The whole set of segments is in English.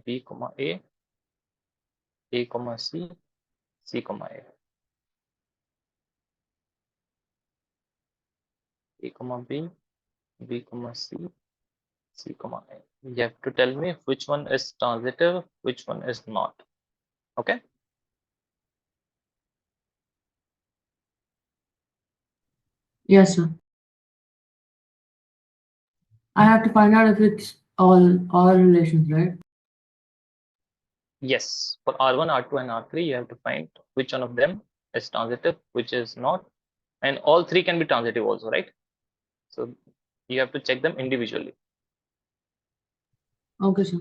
B comma A comma C comma A comma B comma C comma A. You have to tell me which one is transitive, which one is not. Okay. Yes, sir. I have to find out if it's all relations, right? Yes, for R1, R2, and R3, you have to find which one of them is transitive, which is not, and all three can be transitive also, right? So you have to check them individually. Okay, sir.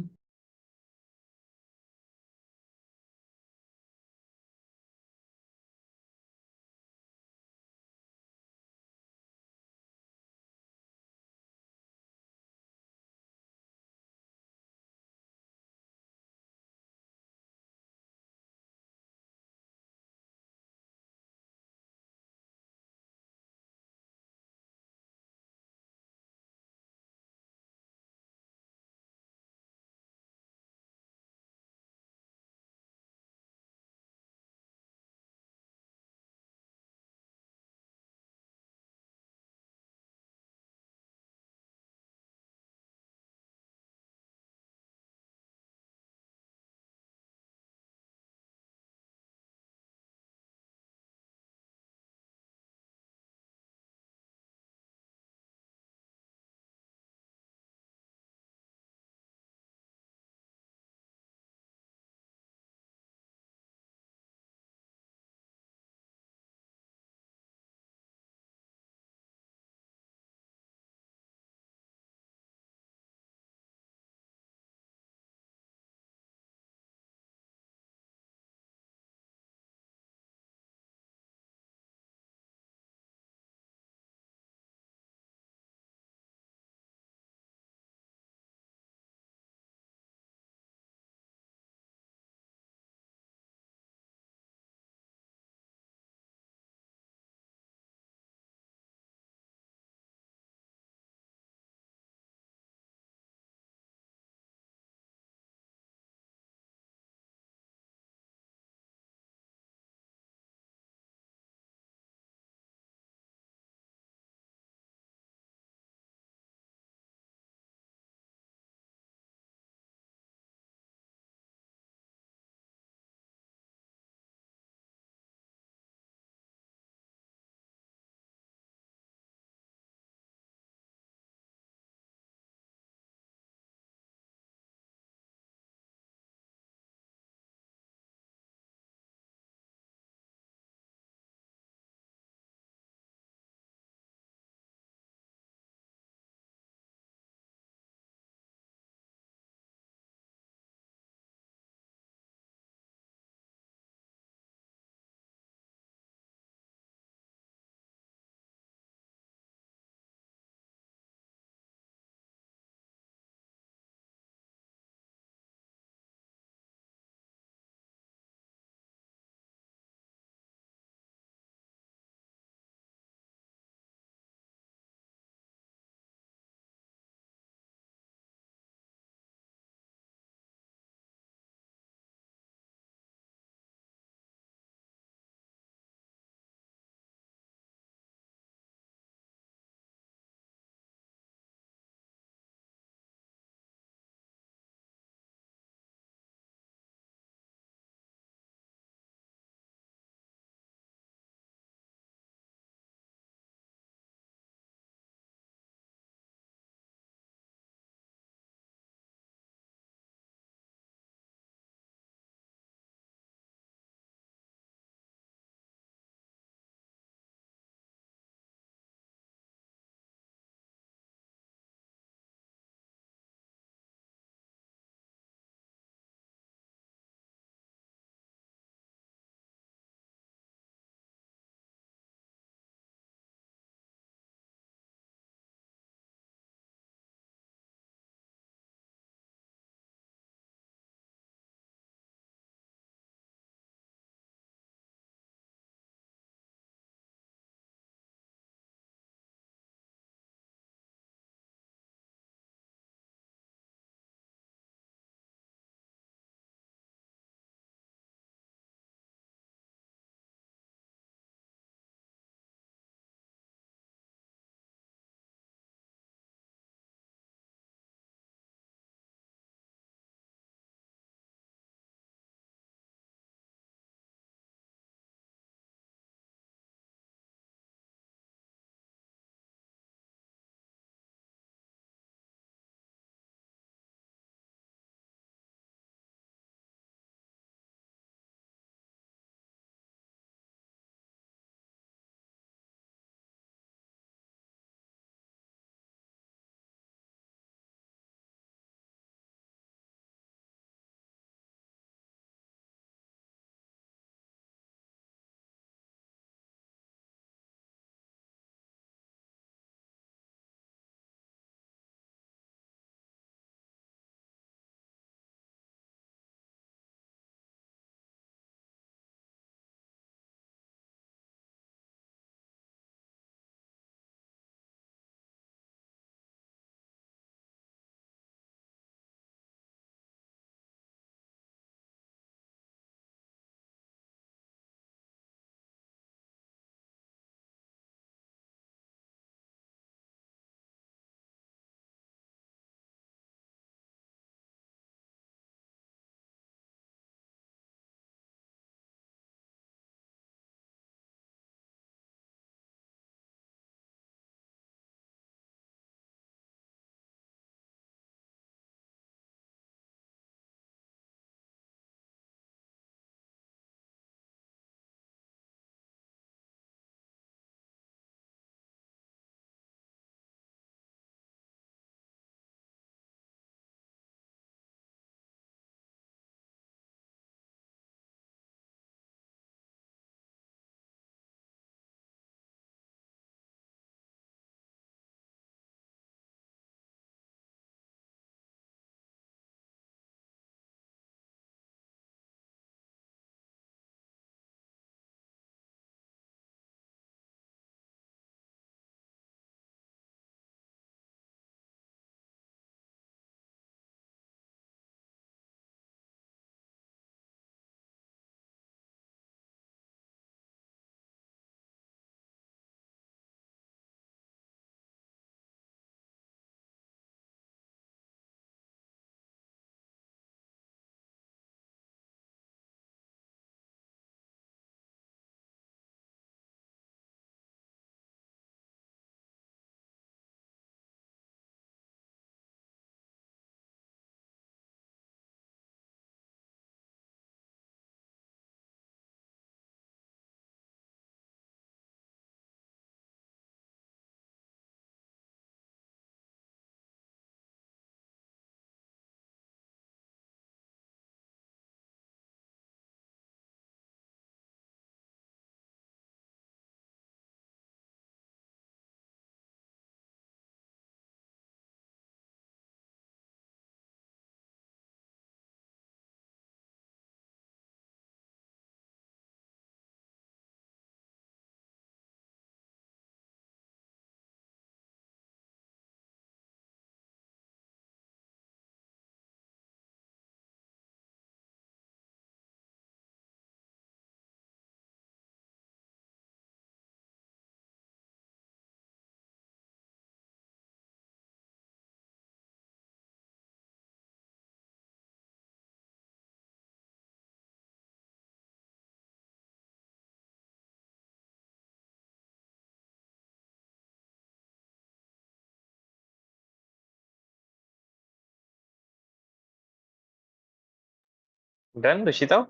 Done, Rishita?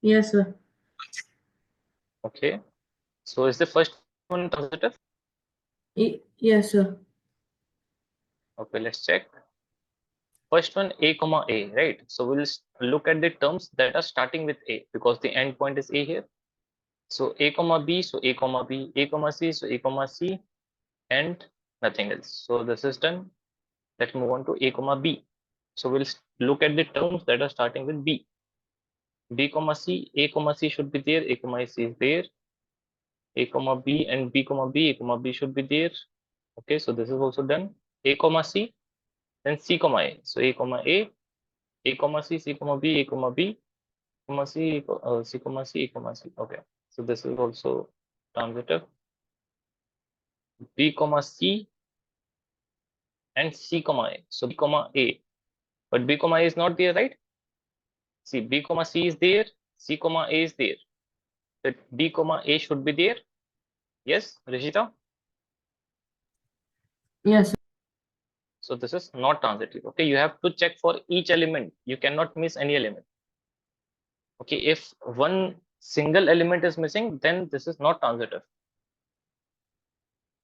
Yes, sir. Okay. So is the first one transitive? Yes, sir. Okay, let's check. First one, a comma a, right? So we'll look at the terms that are starting with a because the end point is a here. So a comma b, so a comma b, a comma c, so a comma c, and nothing else. So this is done. Let's move on to a comma b. So we'll look at the terms that are starting with b. B comma c, a comma c should be there, a comma c is there, a comma b and b comma b, a comma b should be there. Okay, so this is also done. A comma c, then c comma a. So a comma a comma c comma b, a comma b, comma c, c comma c, a comma c. Okay, so this is also transitive. B comma c and c comma a. So b comma a, but b comma a is not there, right? See, b comma c is there, c comma a is there. That b comma a should be there. Yes, Rishita. Yes, sir. So this is not transitive. Okay, you have to check for each element. You cannot miss any element. Okay, if one single element is missing, then this is not transitive.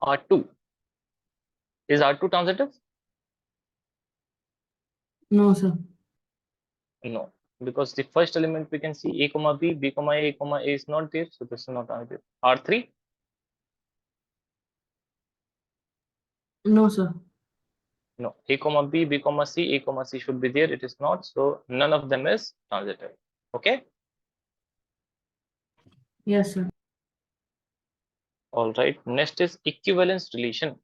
R2, is R2 transitive? No, sir. No, because the first element we can see a comma b, b comma a is not there, so this is not transitive. R3, No, sir. no, a comma b, b comma c should be there. It is not, so none of them is transitive. Okay, Yes, sir. all right. Next is equivalence relation.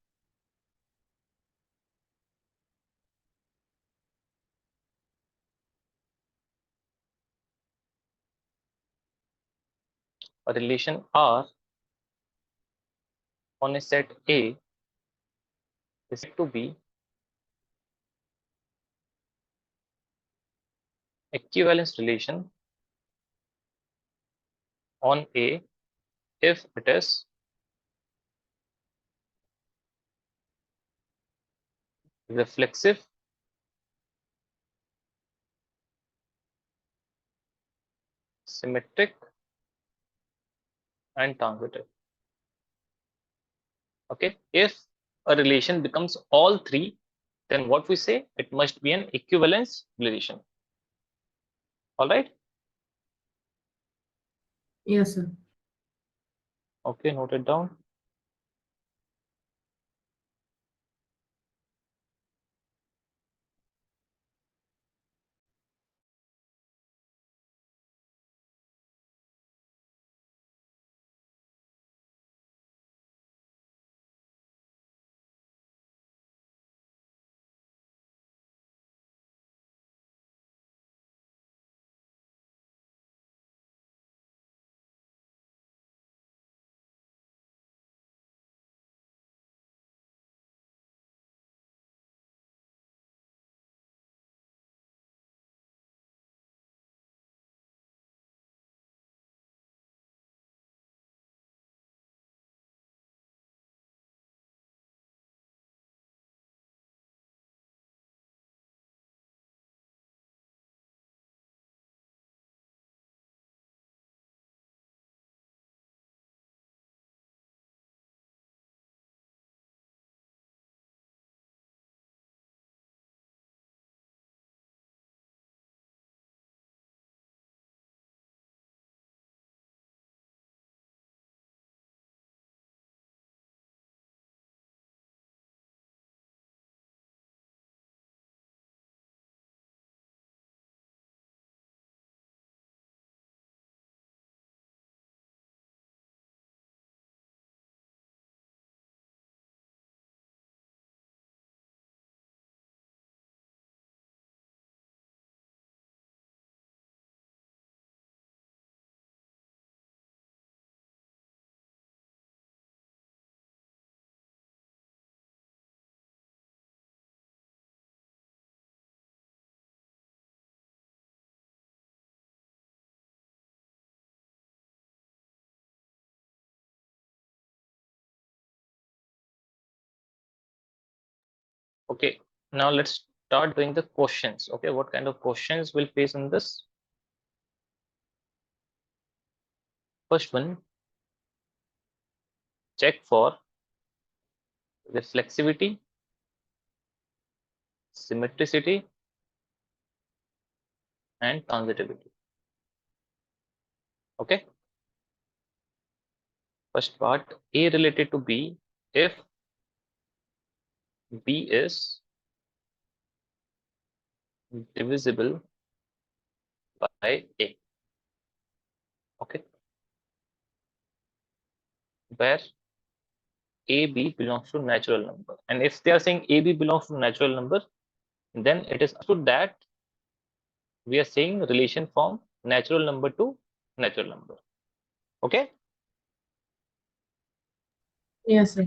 A relation R on a set A is said to be equivalence relation on A if it is reflexive, symmetric, and transitive. Okay, if a relation becomes all three, then what we say, it must be an equivalence relation. All right. Yes, sir. Okay, note it down. Okay, now let's start doing the questions. Okay, what kind of questions we'll face in this? First one, check for reflexivity, symmetricity, and transitivity. Okay. First part, A related to B if B is divisible by A. Okay. Where AB belongs to natural number. And if they are saying AB belongs to natural number, then it is understood that we are saying relation from natural number to natural number. Okay. Yes, sir.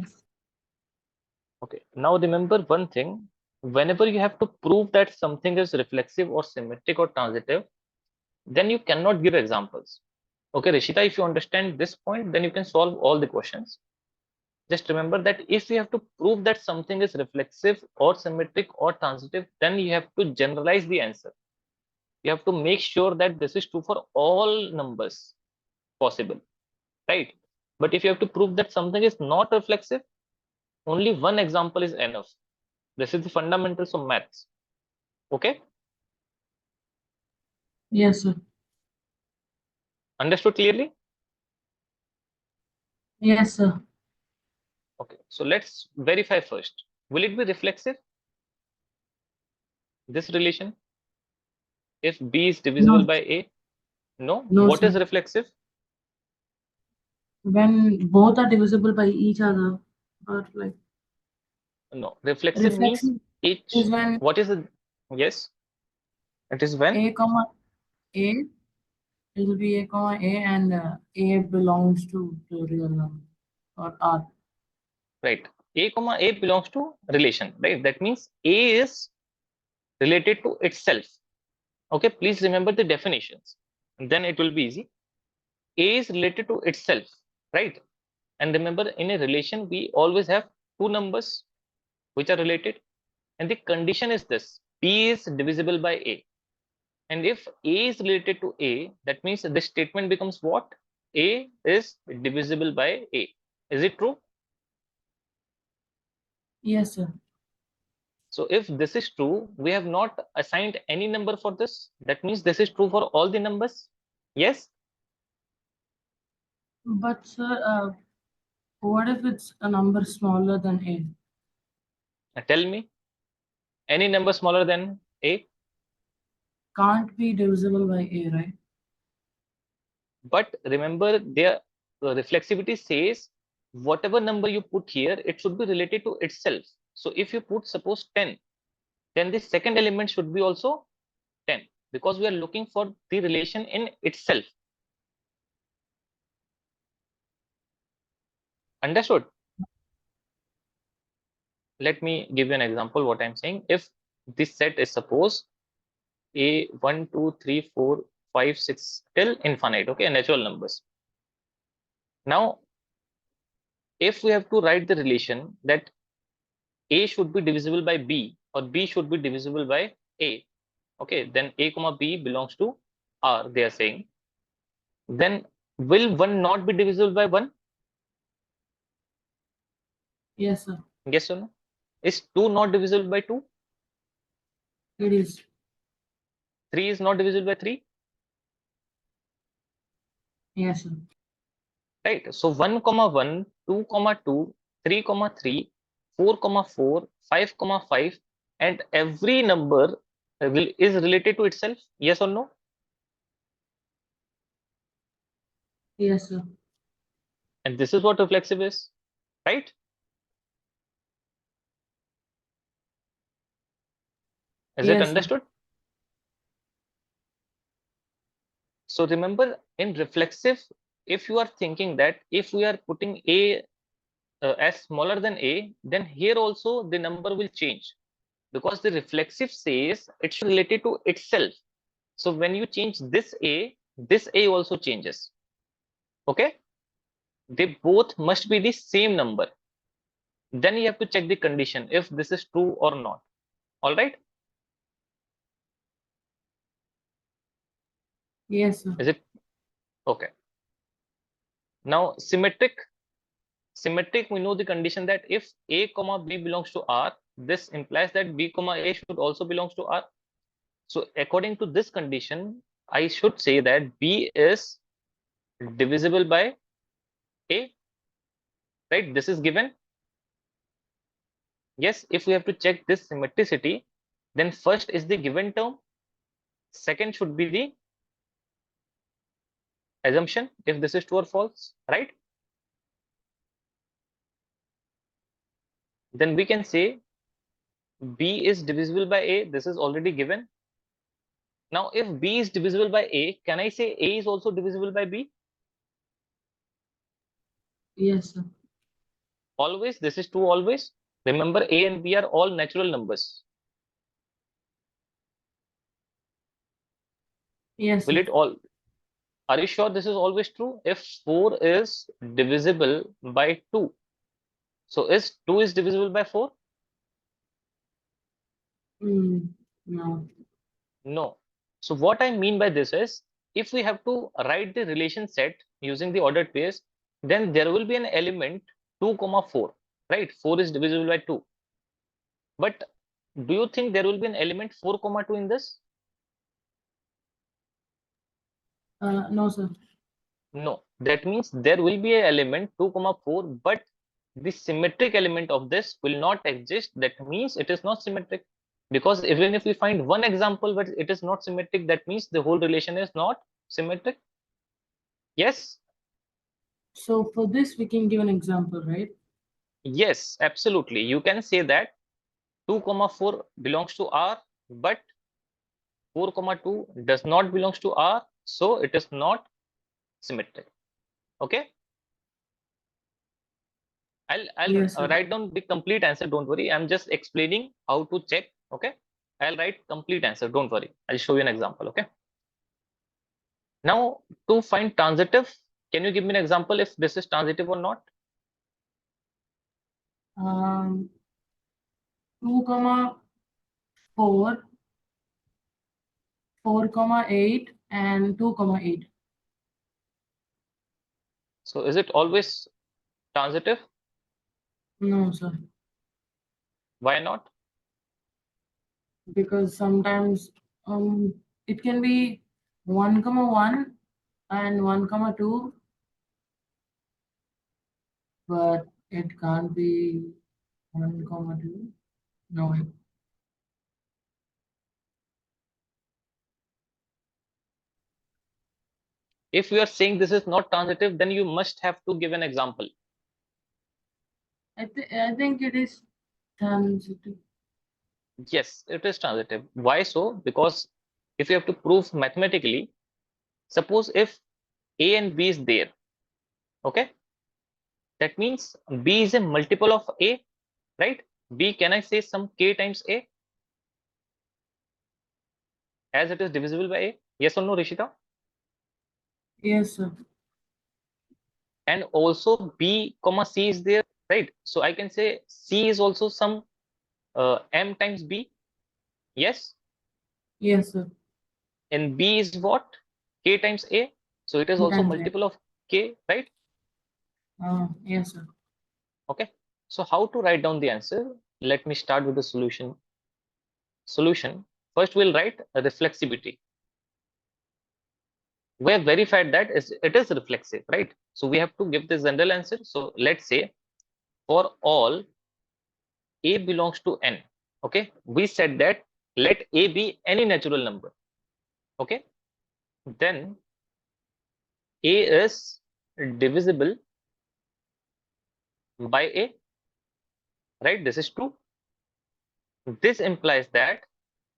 Okay. Now remember one thing. Whenever you have to prove that something is reflexive or symmetric or transitive, then you cannot give examples. Okay, Rishita, if you understand this point, then you can solve all the questions. Just remember that if you have to prove that something is reflexive or symmetric or transitive, then you have to generalize the answer. You have to make sure that this is true for all numbers possible, right? But if you have to prove that something is not reflexive, only one example is enough. This is the fundamentals of maths. Okay, Yes, sir. understood clearly? Yes, sir. Okay, so let's verify first. Will it be reflexive, this relation, if B is divisible No, by A? No. no, What is sir. reflexive? When both are divisible by each other, but like No. Reflexive means reflection each. is when What is it? Yes, it is when. A comma A, it will be A comma A, and A belongs to the real number or R. Right. A comma A belongs to relation. Right. That means A is related to itself. Okay. Please remember the definitions. And then it will be easy. A is related to itself. Right. And remember, in a relation, we always have two numbers which are related. And the condition is this: B is divisible by A. And if A is related to A, that means this statement becomes what? A is divisible by A. Is it true? Yes, sir. So if this is true, we have not assigned any number for this. That means this is true for all the numbers. Yes. But sir, what if it's a number smaller than A? Now tell me, any number smaller than A. Can't be divisible by A, right? But remember, their reflexivity says whatever number you put here, it should be related to itself. So if you put suppose 10, then the second element should be also 10, because we are looking for the relation in itself. Understood? Let me give you an example what I'm saying. If this set is suppose a 1 2 3 4 5 6 till infinite, okay, natural numbers. Now if we have to write the relation that a should be divisible by b or b should be divisible by a, okay, then a comma b belongs to r, they are saying, then will 1 not be divisible by 1? Yes, sir. Yes or no? Is 2 not divisible by 2? It is. 3 is not divisible by 3? Yes, sir. Right. So 1 comma 1, 2 comma 2, 3 comma 3, 4 comma 4, 5 comma 5, and every number is related to itself. Yes or no? Yes, sir. And this is what reflexive is, right? Is it Yes, sir. understood? So remember, in reflexive, if you are thinking that if we are putting a as smaller than a, then here also the number will change, because the reflexive says it's related to itself. So when you change this A also changes. Okay, they both must be the same number. Then you have to check the condition if this is true or not. All right. Yes, sir. Is it okay? Now symmetric. Symmetric, we know the condition that if A comma B belongs to R, this implies that B comma A should also belongs to R. So according to this condition, I should say that B is divisible by A, right? This is given. Yes, if we have to check this symmetricity, then first is the given term, second should be the assumption if this is true or false, right? Then we can say B is divisible by A. This is already given. Now, if B is divisible by A, can I say A is also divisible by B? Yes, sir. Always, this is true always. Remember, A and B are all natural numbers. Yes, Will sir. it all? Are you sure this is always true? If 4 is divisible by 2, so is 2 is divisible by 4? No. No. So what I mean by this is, if we have to write the relation set using the ordered pairs, then there will be an element 2 comma 4, right? 4 is divisible by 2. But do you think there will be an element 4 comma 2 in this? No, sir. No. That means there will be an element 2 comma 4, but the symmetric element of this will not exist. That means it is not symmetric. Because even if we find one example but it is not symmetric, that means the whole relation is not symmetric. Yes. So for this, we can give an example, right? Yes, absolutely. You can say that 2 comma 4 belongs to R, but 4 comma 2 does not belongs to R, so it is not symmetric. Okay. I'll Yes, sir. write down the complete answer. Don't worry. I'm just explaining how to check. Okay. I'll write complete answer. Don't worry. I'll show you an example. Okay. Now to find transitive, can you give me an example if this is transitive or not? 2 comma 4, 4 comma 8, and 2 comma 8. So is it always transitive? No, sir. Why not? Because sometimes it can be 1 comma 1 and 1 comma 2, but it can't be 1 comma 2. No way. If you are saying this is not transitive, then you must have to give an example. I think it is transitive. Yes, it is transitive. Why so? Because if you have to prove mathematically, suppose if A and B is there, okay, that means B is a multiple of A, right? B, can I say some K times A as it is divisible by A? Yes or no, Rishita? Yes, sir. And also B comma C is there, right? So I can say C is also some M times B. Yes. Yes, sir. And B is what? K times A. So it is Two also times A. multiple of K, right? Yes, sir. Okay. So how to write down the answer? Let me start with the solution. Solution. First, we'll write a reflexivity. We have verified that it is reflexive, right? So we have to give the general answer. So let's say for all A belongs to N. Okay. We said that let A be any natural number. Okay. Then A is divisible by A, right? This is true. This implies that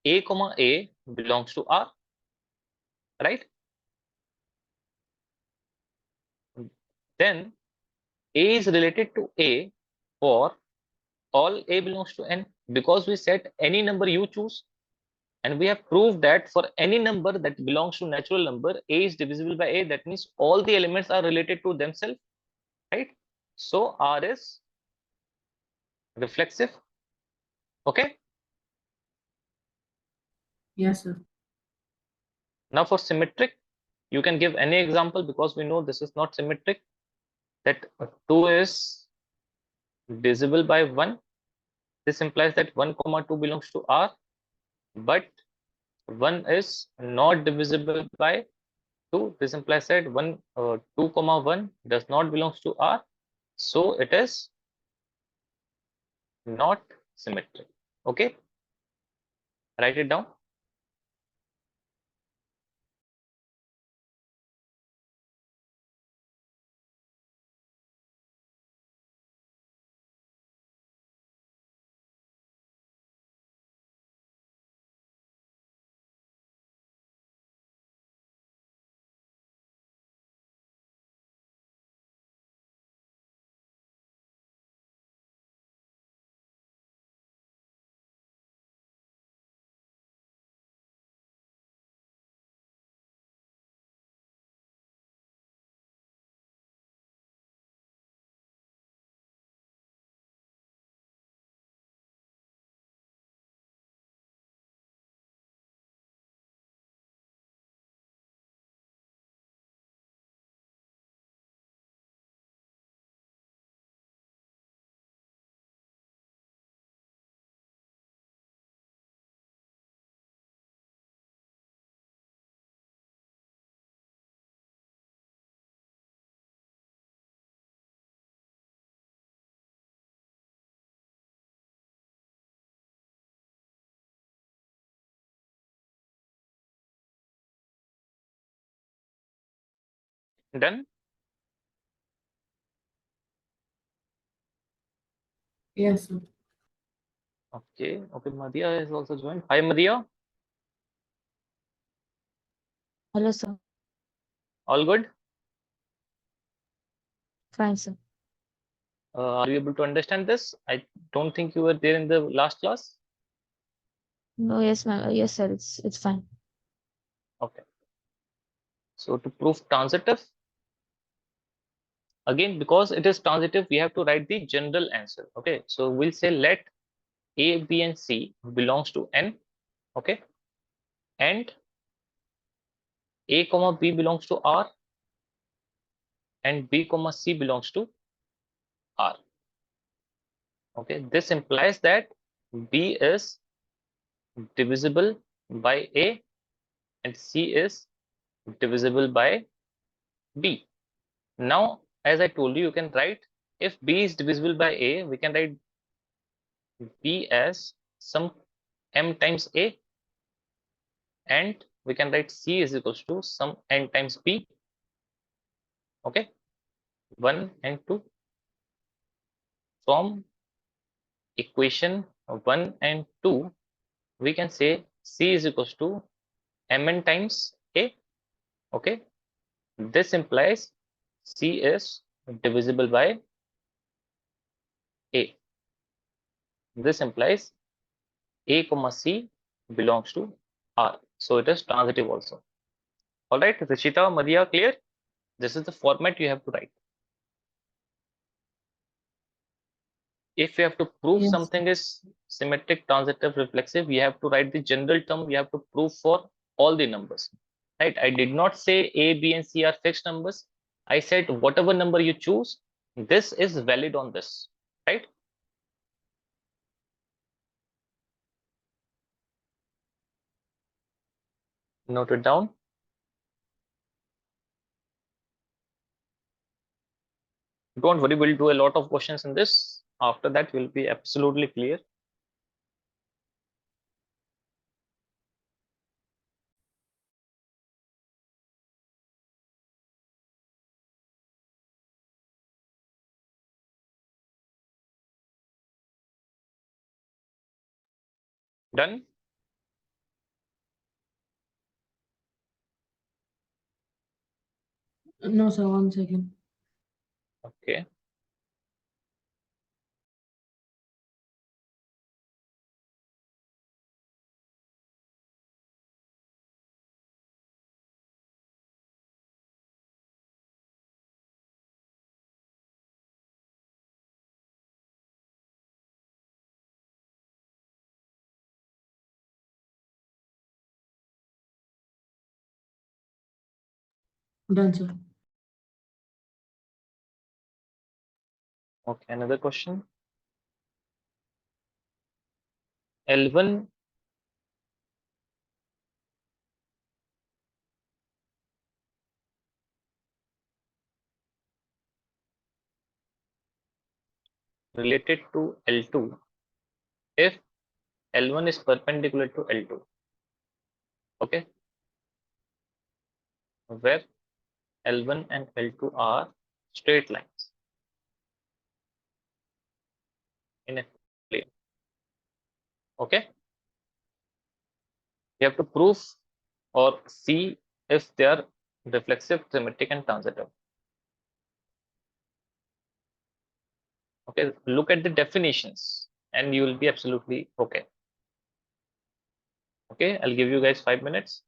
A comma A belongs to R, right? Then A is related to A for all A belongs to N because we said any number you choose, and we have proved that for any number that belongs to natural number, A is divisible by A. That means all the elements are related to themselves, right? So R is reflexive. Okay. Yes, sir. Now for symmetric. You can give any example because we know this is not symmetric, that 2 is divisible by 1. This implies that 1 comma 2 belongs to R, but 1 is not divisible by 2. This implies that 2 comma 1 does not belongs to R, so it is not symmetric. Okay, write it down. Done. Yes, sir. Okay, okay, Madhya is also joined. Hi, Madhya. Hello, sir. All good? Fine, sir. Are you able to understand this? I don't think you were there in the last class. No, yes, ma'am. Yes, sir. It's fine. Okay. So to prove transitive, again, because it is transitive, we have to write the general answer. Okay. So we'll say let A, B, and C belongs to N. Okay. And A comma B belongs to R, and B comma C belongs to R. Okay. This implies that B is divisible by A and C is divisible by B. Now, as I told you, you can write, if B is divisible by A, we can write B as some m times A, and we can write C is equals to some n times B. Okay, 1 and 2. From equation 1 and 2, we can say C is equals to mn times A. Okay, this implies C is divisible by A. This implies A comma C belongs to R. So it is transitive also. All right, Rishita, Madhya, clear? This is the format you have to write. If you have to prove Yes. something is symmetric, transitive, reflexive, you have to write the general term. You have to prove for all the numbers. Right? I did not say A, B, and C are fixed numbers. I said whatever number you choose, this is valid on this. Right? Note it down. Don't worry, we'll do a lot of questions in this. After that, we'll be absolutely clear. Done? No, sir. 1 second. Okay. Done, sir. Okay, another question. L1 related to L2 if L1 is perpendicular to L2. Okay, where L1 and L2 are straight lines in a plane. Okay, you have to prove or see if they are reflexive, symmetric, and transitive. Okay, look at the definitions and you will be absolutely okay. Okay, I'll give you guys 5 minutes.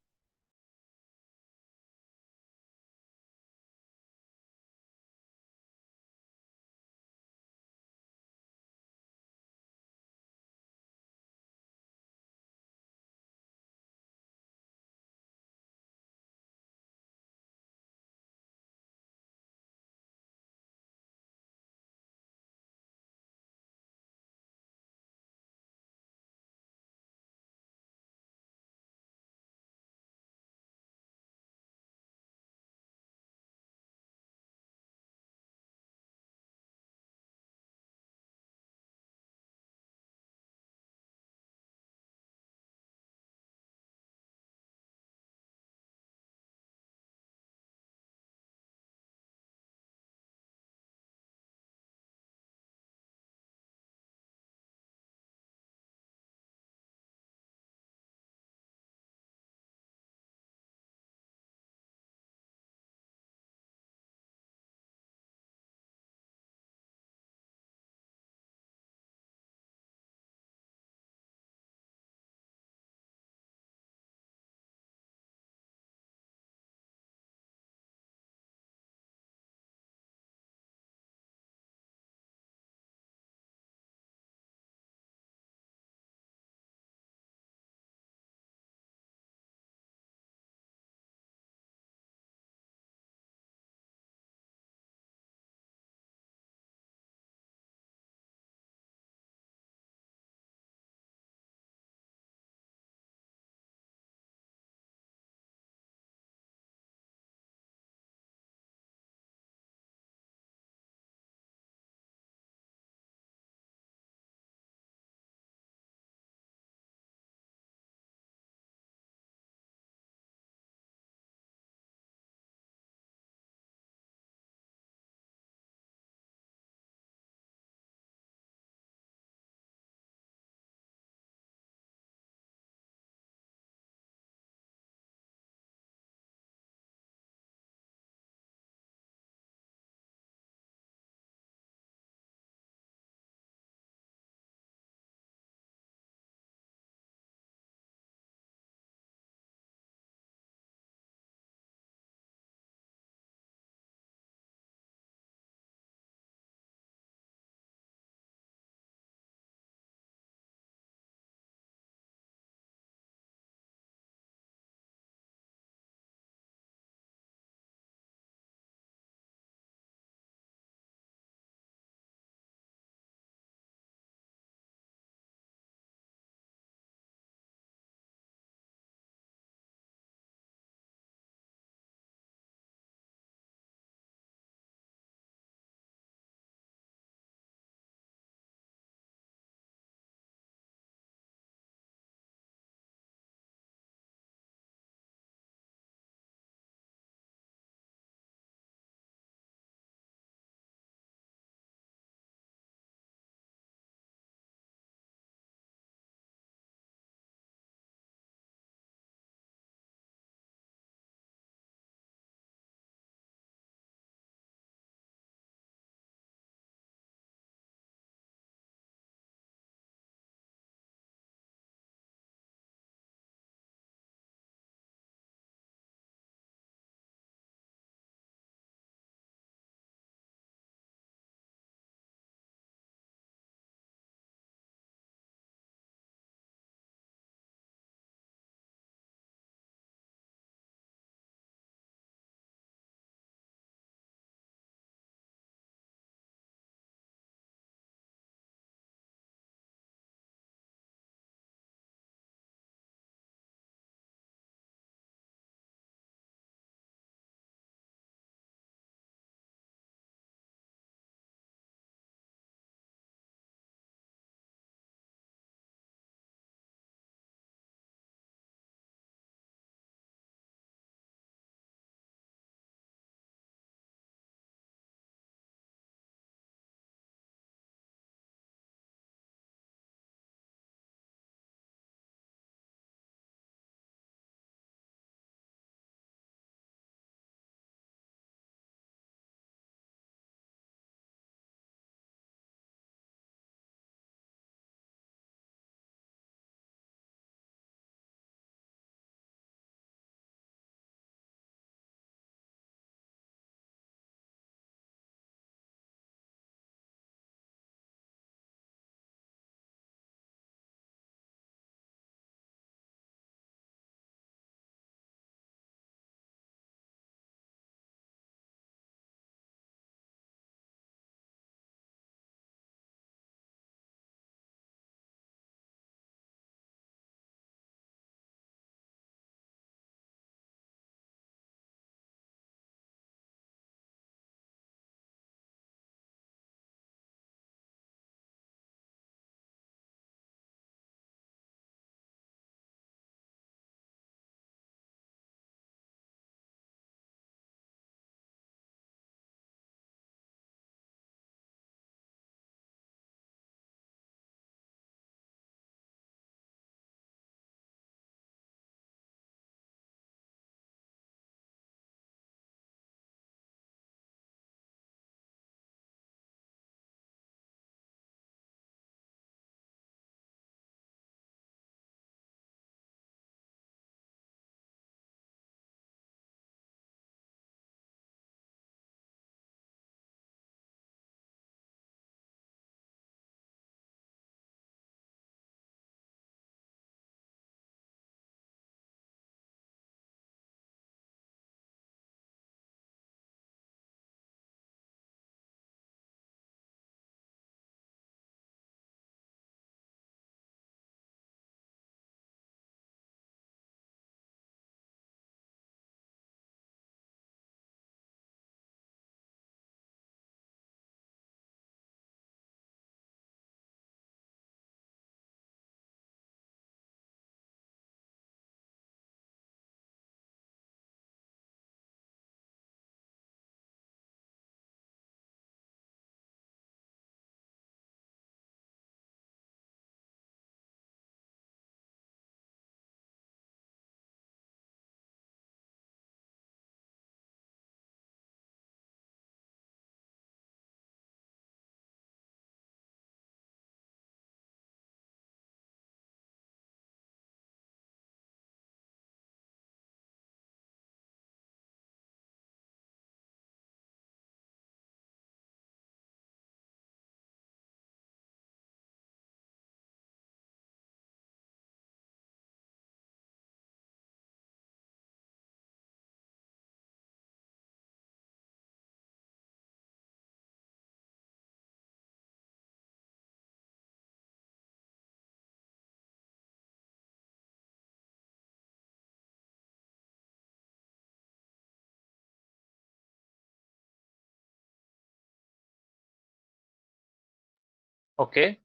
Okay.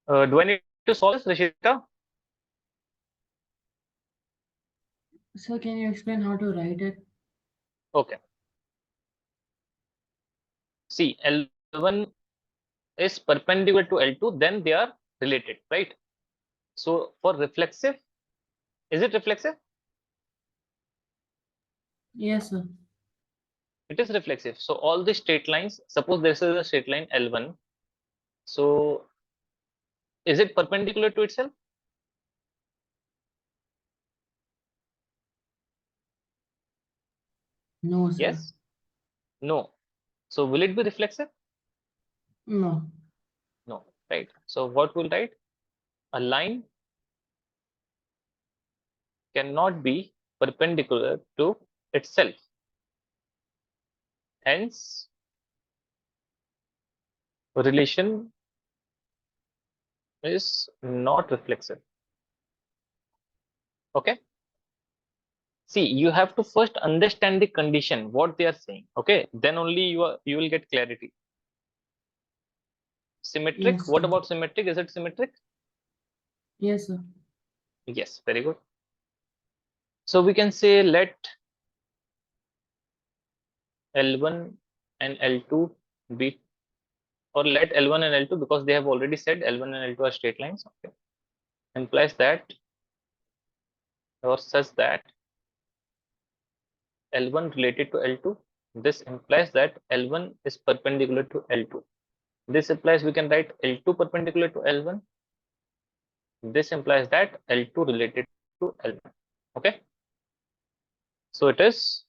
Do I need to solve this, Rishita? So can you explain how to write it? Okay. See, L1 is perpendicular to L2, then they are related, right? So for reflexive, is it reflexive? Yes, sir. It is reflexive. So all the straight lines, suppose this is a straight line L1. So is it perpendicular to itself? No, sir. Yes? No. So will it be reflexive? No. No, right? So what will write? A line cannot be perpendicular to itself. Hence, relation is not reflexive. Okay. See, you have to first understand the condition, what they are saying. Okay. Then only you will get clarity. Symmetric. Yes, What sir. about symmetric? Is it symmetric? Yes, sir. Yes. Very good. So we can say let L1 and L2 be, or let L1 and L2, because they have already said L1 and L2 are straight lines. Okay. Implies that, or such that L1 related to L2. This implies that L1 is perpendicular to L2. This implies we can write L2 perpendicular to L1. This implies that L2 related to L1. Okay. So it is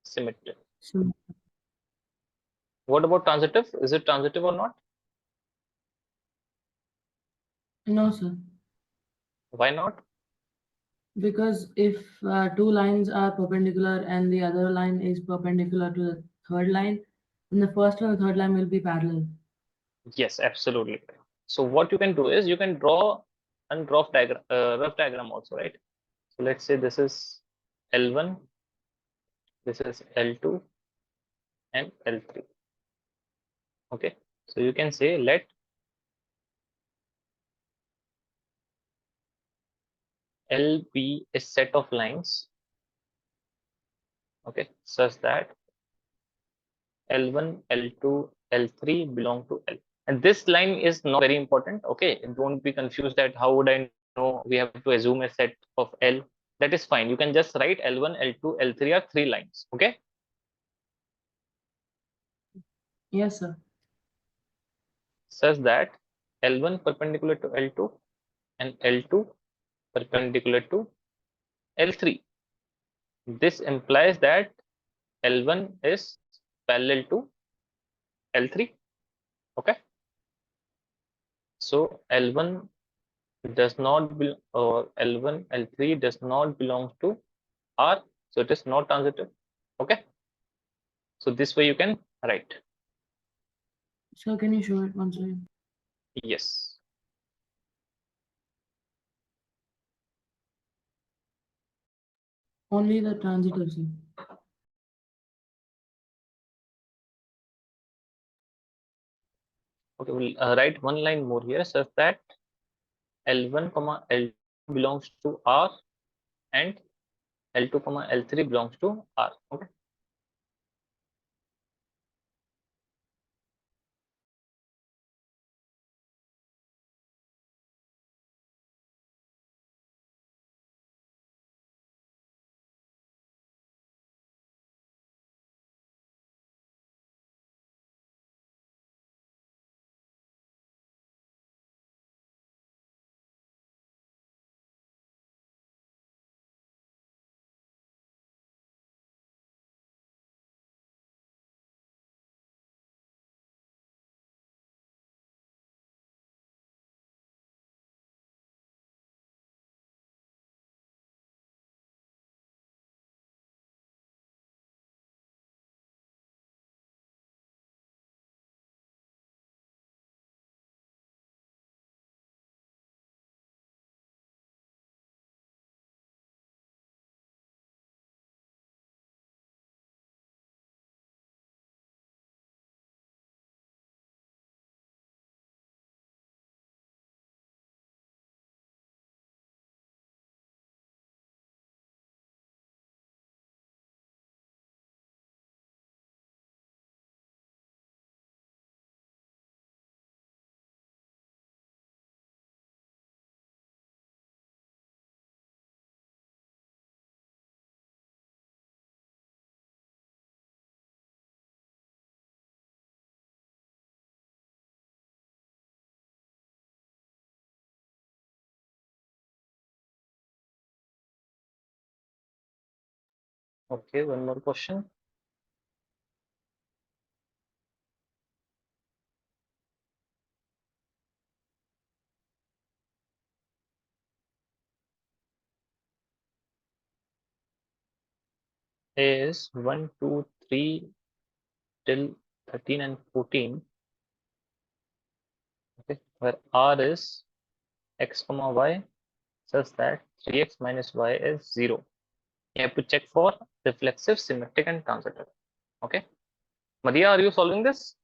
symmetric. So, What about transitive? Is it transitive or not? no, sir. Why not? Because if two lines are perpendicular and the other line is perpendicular to the third line, then the first and the third line will be parallel. Yes, absolutely. So what you can do is you can draw a rough diagram also, right? So let's say this is L1, this is L2 and L3. Okay. So you can say let L be a set of lines, okay, such that L1, L2, L3 belong to L. And this line is not very important. Okay. Don't be confused that how would I know we have to assume a set of L. That is fine. You can just write L1, L2, L3 are three lines. Okay. Yes, sir. Such that L1 perpendicular to L2 and L2 perpendicular to L3. This implies that L1 is parallel to L3. Okay. So L1 does not be, or L1, L3 does not belong to R. So it is not transitive. Okay. So this way you can write. So can you show it once again? Yes. Only the transitive, sir. Okay. We'll write one line more here such that L1, L2 belongs to R and L2, L3 belongs to R. Okay. Okay, one more question. Is 1, 2, 3 till 13 and 14, okay, where R is x comma y such that 3x minus y is 0. You have to check for reflexive, symmetric, and transitive. Okay. Madhya, are you solving this?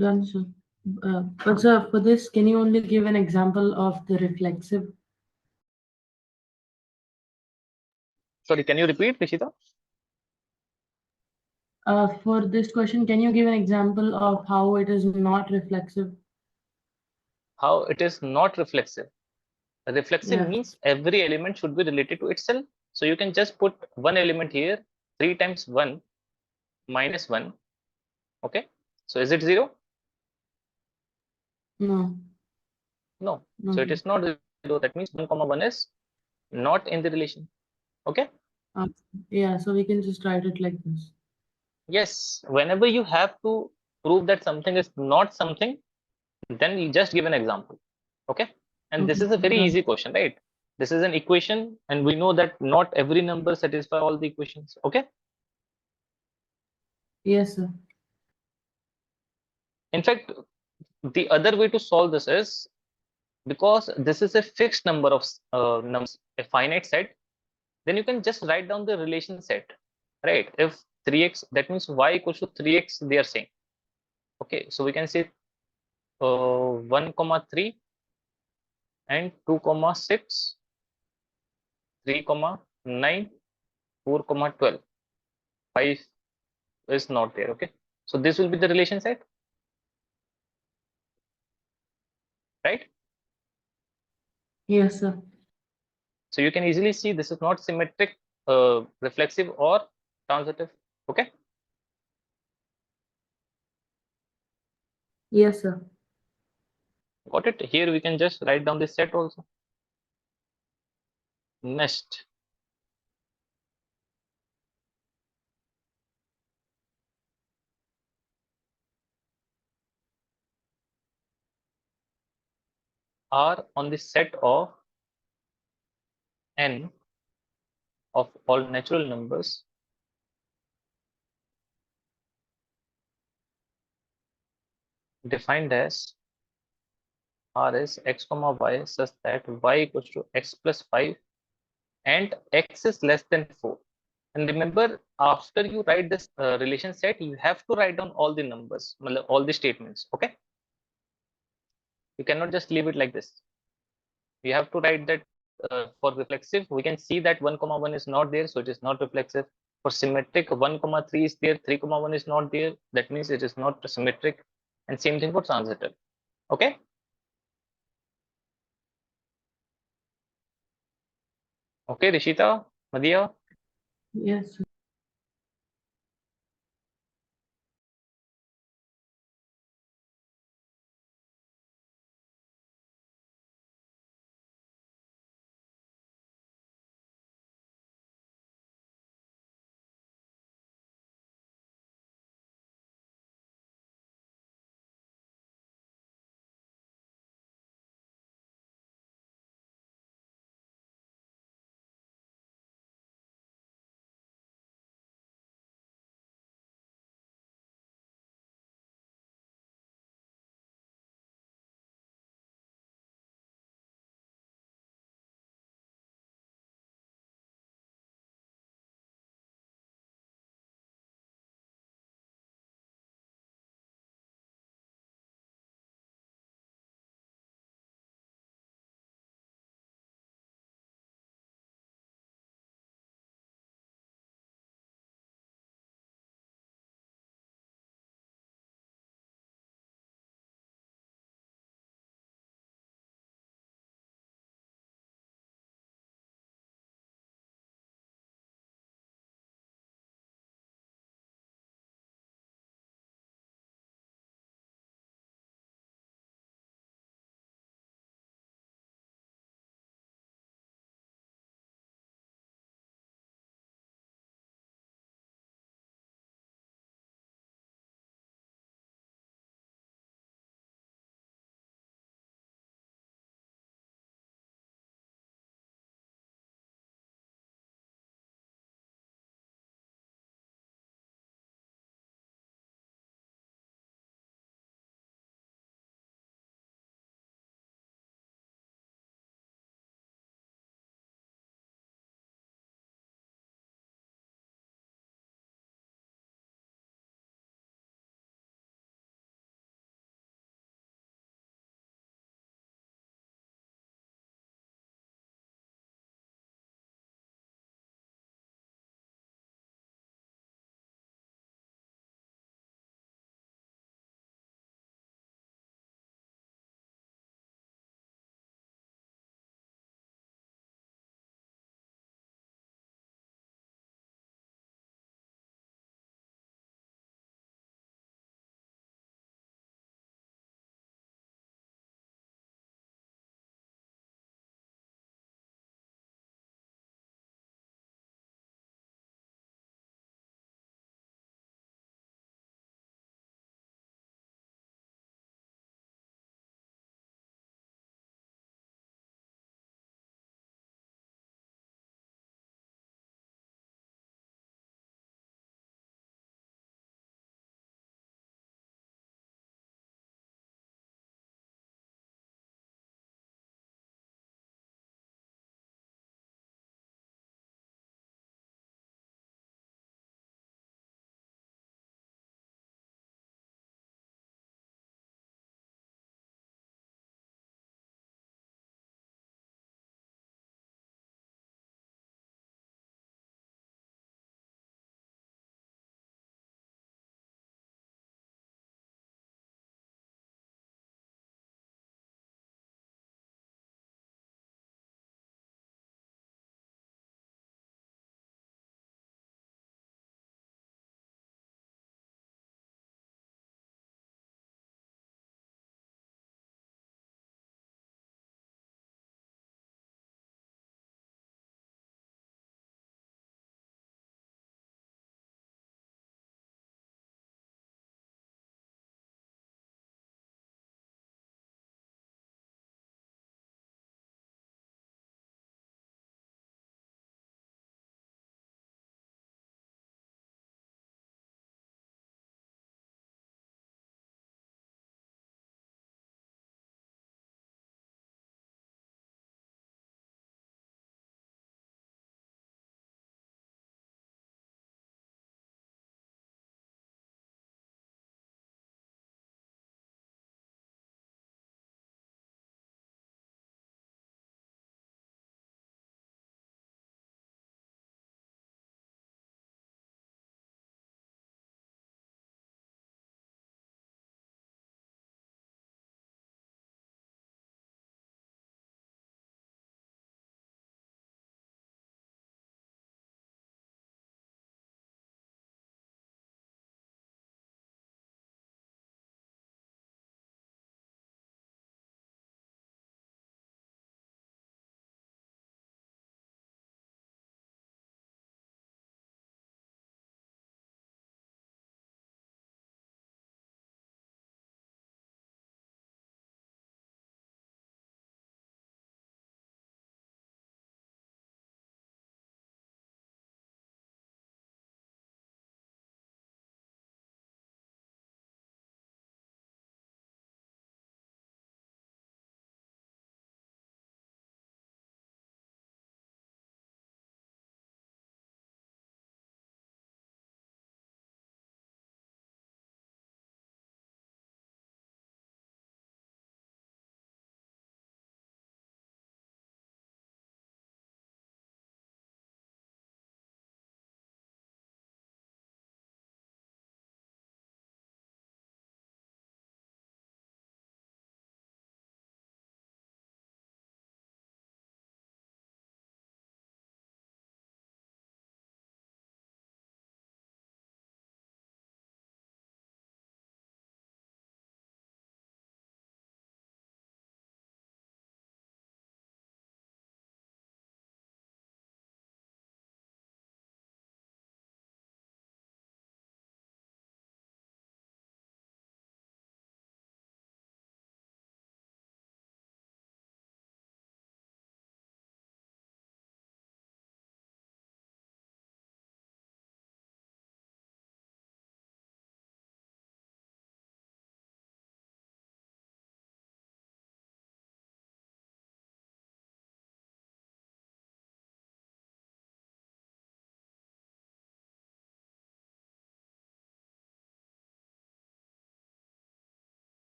Done, sir. But sir, for this, can you only give an example of the reflexive? Sorry, can you repeat, Rishita? For this question, can you give an example of how it is not reflexive? How it is not reflexive? Reflexive Yeah. means every element should be related to itself. So you can just put one element here, 3 times 1 minus 1. Okay. So is it 0? No. No. No, So it sir. is not 0. That means 1 comma 1 is not in the relation. Okay. Uh, yeah, so we can just write it like this. Yes. Whenever you have to prove that something is not something, then you just give an example. Okay. And this Okay, is a very done. easy question, right? This is an equation, and we know that not every number satisfy all the equations. Okay. Yes, sir. In fact, the other way to solve this is, because this is a fixed number of numbers, a finite set, then you can just write down the relation set, right? If 3x, that means y equals to 3x, they are saying. Okay, so we can say 1 comma 3 and 2 comma 6, 3 comma 9, 4 comma 12, 5 is not there. Okay, so this will be the relation set, right? Yes, sir. So you can easily see this is not symmetric, reflexive, or transitive. Okay. Yes, sir. Got it? Here we can just write down this set also. Next, R on the set of n of all natural numbers defined as R is x comma y such that y equals to x plus 5 and x is less than 4. And remember, after you write this relation set, you have to write down all the numbers, all the statements. Okay, you cannot just leave it like this. You have to write that for reflexive, we can see that 1 comma 1 is not there, so it is not reflexive. For symmetric, 1 comma 3 is there, 3 comma 1 is not there, that means it is not symmetric. And same thing for transitive. Okay. Okay, Rishita, Madhya. Yes, sir.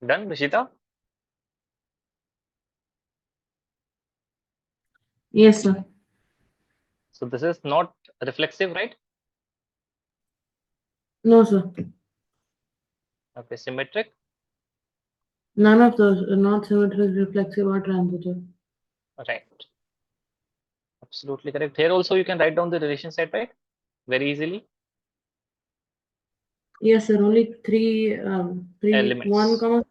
Done, Rishita? Yes, sir. So this is not reflexive, right? No, sir. Okay, symmetric. None of those are not symmetric, reflexive, or transitive. Right. Absolutely correct. Here also you can write down the relation set, right? Very easily. Yes, sir. Only three, one Elements. comma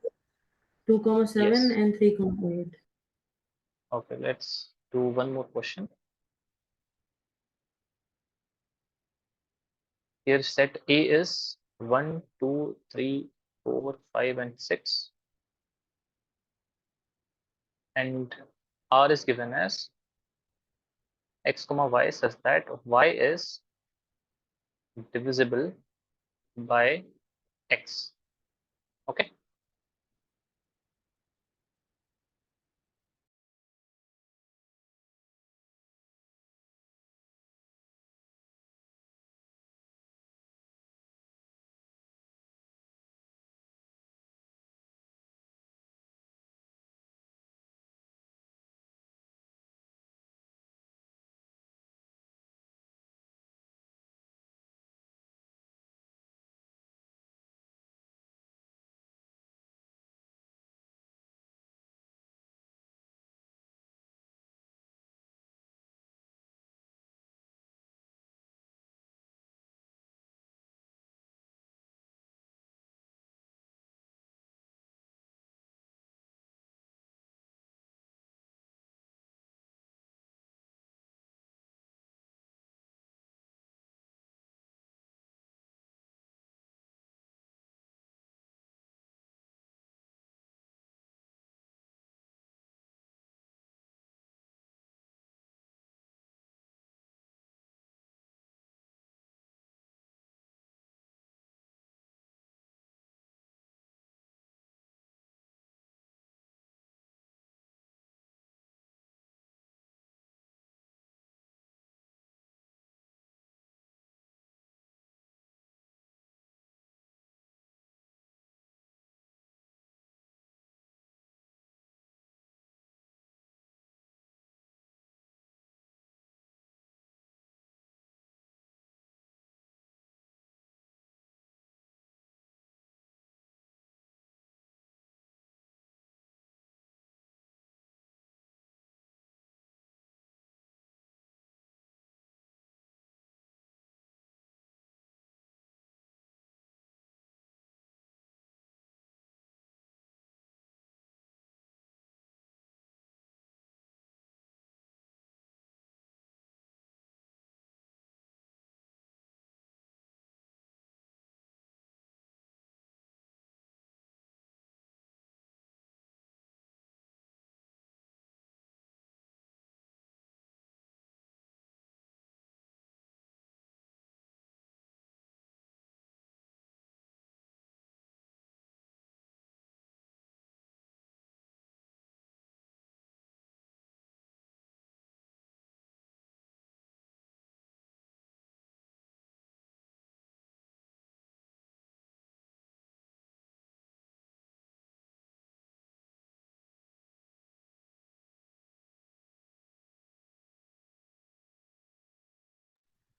2,7 Yes. and 3,8. Okay, let's do one more question. Here set A is 1, 2, 3, 4, 5, and 6. And R is given as x comma y such that y is divisible by x. Okay.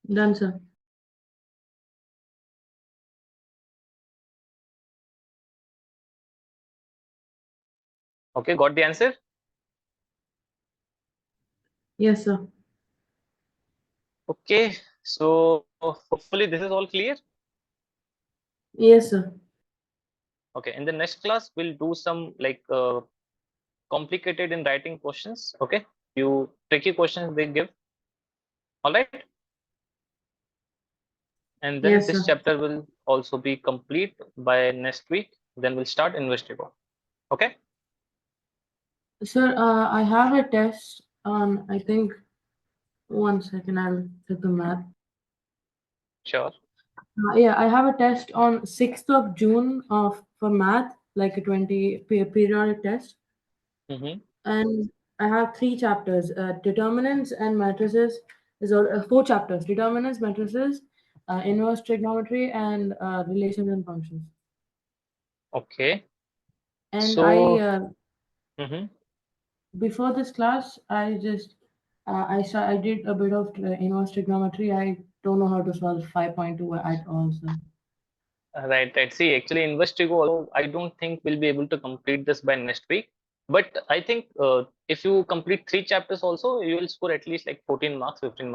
Done, sir. Okay, got the answer? Yes, sir. Okay, so hopefully this is all clear. Yes, sir. Okay, in the next class, we'll do some like complicated in writing questions. Okay, few tricky questions they give. All right. And then Yes, this sir. chapter will also be complete by next week. Then we'll start Investigo. Okay. Sir, I have a test on, I think, 1 second, I'll check the map. Sure. Yeah, I have a test on 6th of June for math, like a 20 periodic test. Mm-hmm. And I have three chapters: determinants and matrices. Is all four chapters: determinants, matrices, inverse trigonometry, and relations and functions. Okay. And So, I before this class, I just I did a bit of inverse trigonometry. I don't know how to solve 5.2 at all. So right, right. See, actually, Investigo also, I don't think we'll be able to complete this by next week. But I think if you complete 3 chapters also, you will score at least like 14 marks, 15 marks.